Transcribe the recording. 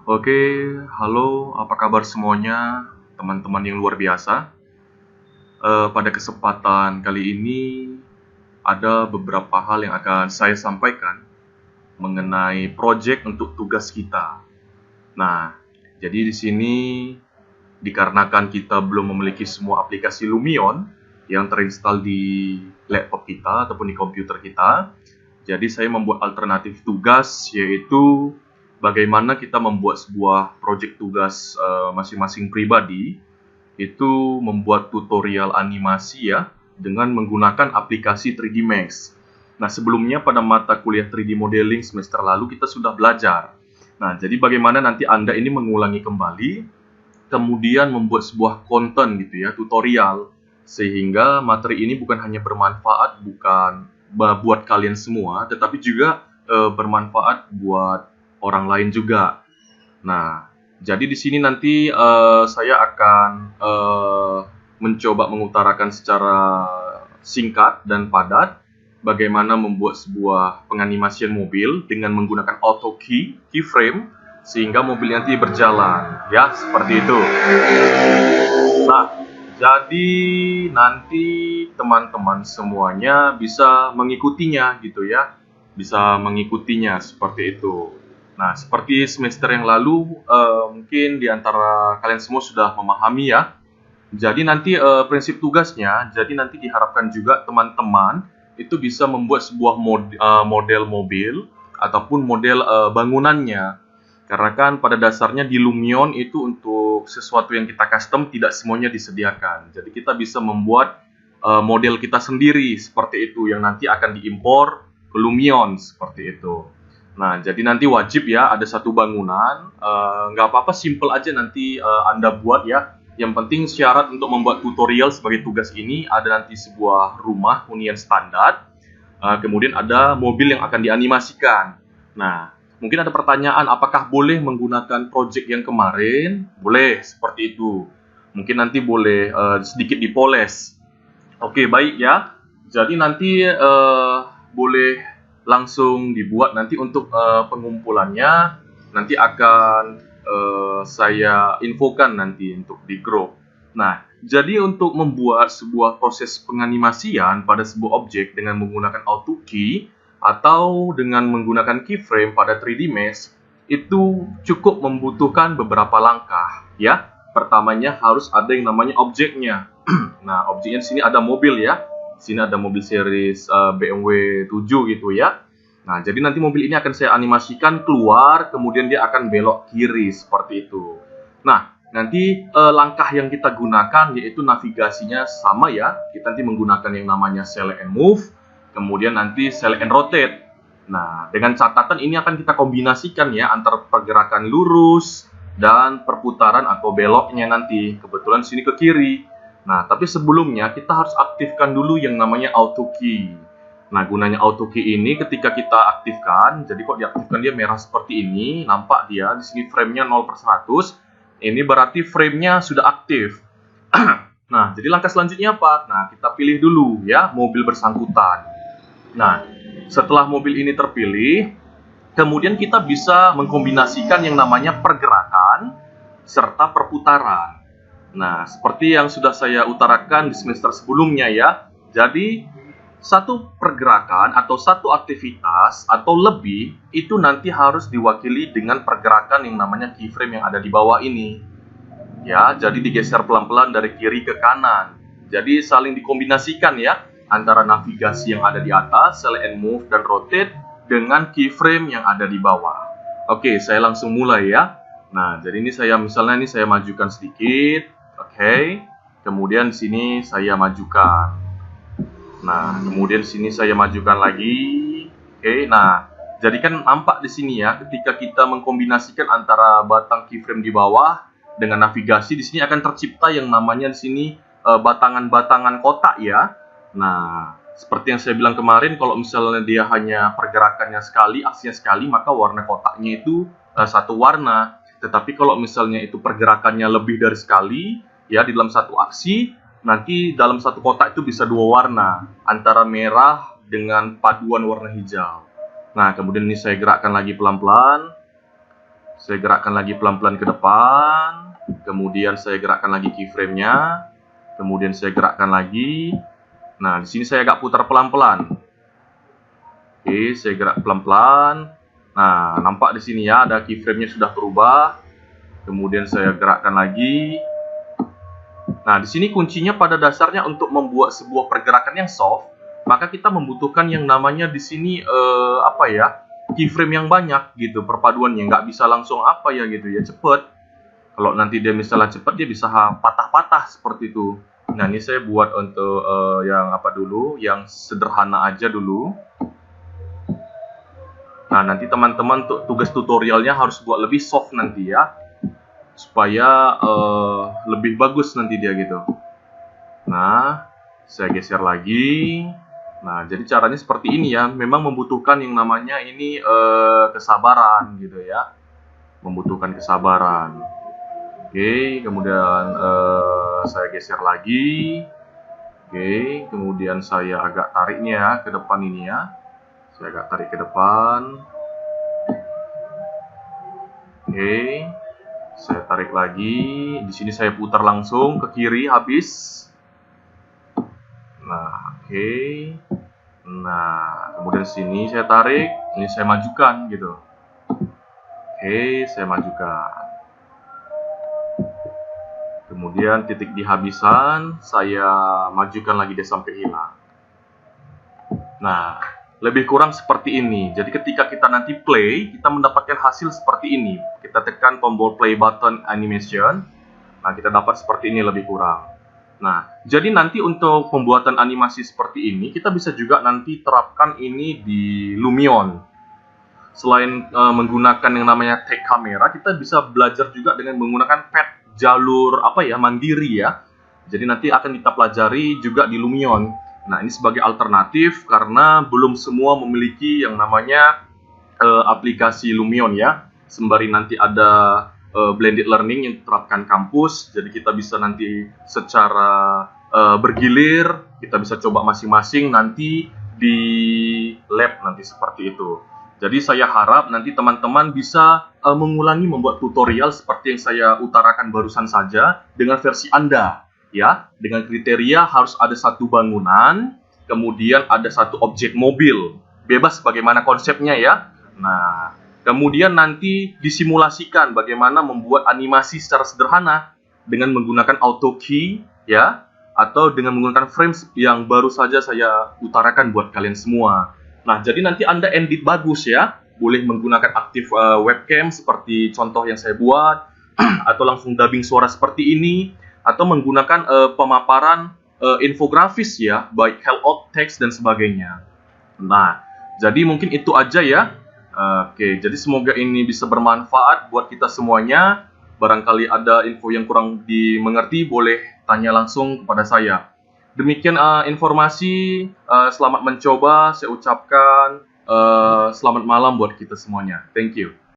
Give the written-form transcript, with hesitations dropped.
Oke, halo, apa kabar semuanya, teman-teman yang luar biasa? Pada kesempatan kali ini ada beberapa hal yang akan saya sampaikan mengenai proyek untuk tugas kita. Nah, jadi di sini dikarenakan kita belum memiliki semua aplikasi Lumion yang terinstal di laptop kita ataupun di komputer kita, jadi saya membuat alternatif tugas, yaitu bagaimana kita membuat sebuah proyek tugas masing-masing pribadi, itu membuat tutorial animasi ya, dengan menggunakan aplikasi 3D Max. Nah, sebelumnya pada mata kuliah 3D Modeling semester lalu kita sudah belajar. Nah, jadi bagaimana nanti Anda ini mengulangi kembali, kemudian membuat sebuah konten gitu ya, tutorial, sehingga materi ini bukan hanya bermanfaat buat kalian semua, tetapi juga bermanfaat buat orang lain juga. Nah, jadi di sini nanti saya akan mencoba mengutarakan secara singkat dan padat bagaimana membuat sebuah penganimasian mobil dengan menggunakan auto keyframe sehingga mobil nanti berjalan, ya seperti itu. Nah, jadi nanti teman-teman semuanya bisa mengikutinya gitu ya, bisa mengikutinya seperti itu. Nah, seperti semester yang lalu, mungkin di antara kalian semua sudah memahami ya. Jadi nanti prinsip tugasnya, jadi nanti diharapkan juga teman-teman itu bisa membuat sebuah model mobil ataupun model bangunannya. Karena kan pada dasarnya di Lumion itu untuk sesuatu yang kita custom tidak semuanya disediakan. Jadi kita bisa membuat model kita sendiri seperti itu yang nanti akan diimpor ke Lumion seperti itu. Nah, jadi nanti wajib ya ada satu bangunan, nggak apa-apa simple aja nanti Anda buat ya. Yang penting syarat untuk membuat tutorial sebagai tugas ini ada nanti sebuah rumah hunian standar, kemudian ada mobil yang akan dianimasikan. Nah, mungkin ada pertanyaan, apakah boleh menggunakan project yang kemarin? Boleh, seperti itu. Mungkin nanti boleh sedikit dipoles. Oke, baik ya. Jadi nanti boleh langsung dibuat nanti untuk pengumpulannya. Nanti akan saya infokan nanti untuk di grup. Nah, jadi untuk membuat sebuah proses penganimasian pada sebuah objek dengan menggunakan auto key atau dengan menggunakan keyframe pada 3D Max itu cukup membutuhkan beberapa langkah ya. Pertamanya harus ada yang namanya objeknya. Nah, objeknya di sini ada mobil ya. Di sini ada mobil series BMW 7 gitu ya. Nah, jadi nanti mobil ini akan saya animasikan keluar, kemudian dia akan belok kiri seperti itu. Nah, nanti langkah yang kita gunakan yaitu navigasinya sama ya. Kita nanti menggunakan yang namanya select and move, kemudian nanti select and rotate. Nah, dengan catatan ini akan kita kombinasikan ya antara pergerakan lurus dan perputaran atau beloknya nanti. Kebetulan sini ke kiri. Nah, tapi sebelumnya kita harus aktifkan dulu yang namanya auto key. Nah, gunanya auto key ini ketika kita aktifkan, jadi kok diaktifkan dia merah seperti ini, nampak dia di sini frame-nya 0/100. Ini berarti frame-nya sudah aktif. Nah, jadi langkah selanjutnya apa? Nah, kita pilih dulu ya mobil bersangkutan. Nah, setelah mobil ini terpilih, kemudian kita bisa mengkombinasikan yang namanya pergerakan serta perputaran. Nah, seperti yang sudah saya utarakan di semester sebelumnya ya. Jadi, satu pergerakan atau satu aktivitas atau lebih itu nanti harus diwakili dengan pergerakan yang namanya keyframe yang ada di bawah ini. Ya, jadi digeser pelan-pelan dari kiri ke kanan. Jadi saling dikombinasikan ya antara navigasi yang ada di atas, select and move dan rotate dengan keyframe yang ada di bawah. Oke, saya langsung mulai ya. Nah, jadi ini saya misalnya ini saya majukan sedikit. Oke. Kemudian di sini saya majukan. Nah, kemudian sini saya majukan lagi. Oke, nah, jadi kan nampak di sini ya, ketika kita mengkombinasikan antara batang keyframe di bawah dengan navigasi, di sini akan tercipta yang namanya di sini batangan-batangan kotak ya. Nah, seperti yang saya bilang kemarin, kalau misalnya dia hanya pergerakannya sekali, aksinya sekali, maka warna kotaknya itu satu warna. Tetapi kalau misalnya itu pergerakannya lebih dari sekali, ya di dalam satu aksi, nanti dalam satu kotak itu bisa dua warna, antara merah dengan paduan warna hijau. Nah, kemudian ini saya gerakkan lagi pelan-pelan. Saya gerakkan lagi pelan-pelan ke depan. Kemudian saya gerakkan lagi keyframe-nya. Kemudian saya gerakkan lagi. Nah, di sini saya agak putar pelan-pelan. Oke, saya gerak pelan-pelan. Nah, nampak di sini ya, ada keyframe-nya sudah berubah. Kemudian saya gerakkan lagi. Nah, di sini kuncinya pada dasarnya untuk membuat sebuah pergerakan yang soft, maka kita membutuhkan yang namanya di sini keyframe yang banyak gitu perpaduannya, nggak bisa langsung gitu ya cepet. Kalau nanti dia misalnya cepet, dia bisa patah-patah seperti itu. Nah, ini saya buat untuk yang sederhana aja dulu. Nah, nanti teman-teman tugas tutorialnya harus buat lebih soft nanti ya, supaya lebih bagus nanti dia gitu. Nah, saya geser lagi. Nah, jadi caranya seperti ini ya. Memang membutuhkan yang namanya ini kesabaran gitu ya. Membutuhkan kesabaran. Oke, kemudian saya geser lagi. Oke, kemudian saya agak tariknya ya ke depan ini ya. Saya agak tarik ke depan. Oke, saya tarik lagi. Di sini saya putar langsung ke kiri habis. Nah, oke. Nah, kemudian sini saya tarik, ini saya majukan gitu. Oke, saya majukan. Kemudian titik di habisan saya majukan lagi dia sampai hilang. Nah, lebih kurang seperti ini. Jadi ketika kita nanti play, kita mendapatkan hasil seperti ini. Kita tekan tombol play button animation. Nah, kita dapat seperti ini lebih kurang. Nah, jadi nanti untuk pembuatan animasi seperti ini, kita bisa juga nanti terapkan ini di Lumion. Selain menggunakan yang namanya take kamera, kita bisa belajar juga dengan menggunakan pad jalur mandiri ya. Jadi nanti akan kita pelajari juga di Lumion. Nah, ini sebagai alternatif karena belum semua memiliki yang namanya aplikasi Lumion ya. Sembari nanti ada blended learning yang diterapkan kampus, jadi kita bisa nanti secara bergilir, kita bisa coba masing-masing nanti di lab nanti seperti itu. Jadi saya harap nanti teman-teman bisa mengulangi membuat tutorial seperti yang saya utarakan barusan saja dengan versi Anda ya, dengan kriteria harus ada satu bangunan, kemudian ada satu objek mobil, bebas bagaimana konsepnya ya. Nah, kemudian nanti disimulasikan bagaimana membuat animasi secara sederhana dengan menggunakan auto key ya, atau dengan menggunakan frames yang baru saja saya utarakan buat kalian semua. Nah, jadi nanti Anda edit bagus ya, boleh menggunakan aktif webcam seperti contoh yang saya buat, atau langsung dubbing suara seperti ini, atau menggunakan pemaparan infografis ya, baik help, text dan sebagainya. Nah, jadi mungkin itu aja ya. Oke, jadi semoga ini bisa bermanfaat buat kita semuanya. Barangkali ada info yang kurang dimengerti, boleh tanya langsung kepada saya. Demikian informasi, selamat mencoba, saya ucapkan selamat malam buat kita semuanya. Thank you.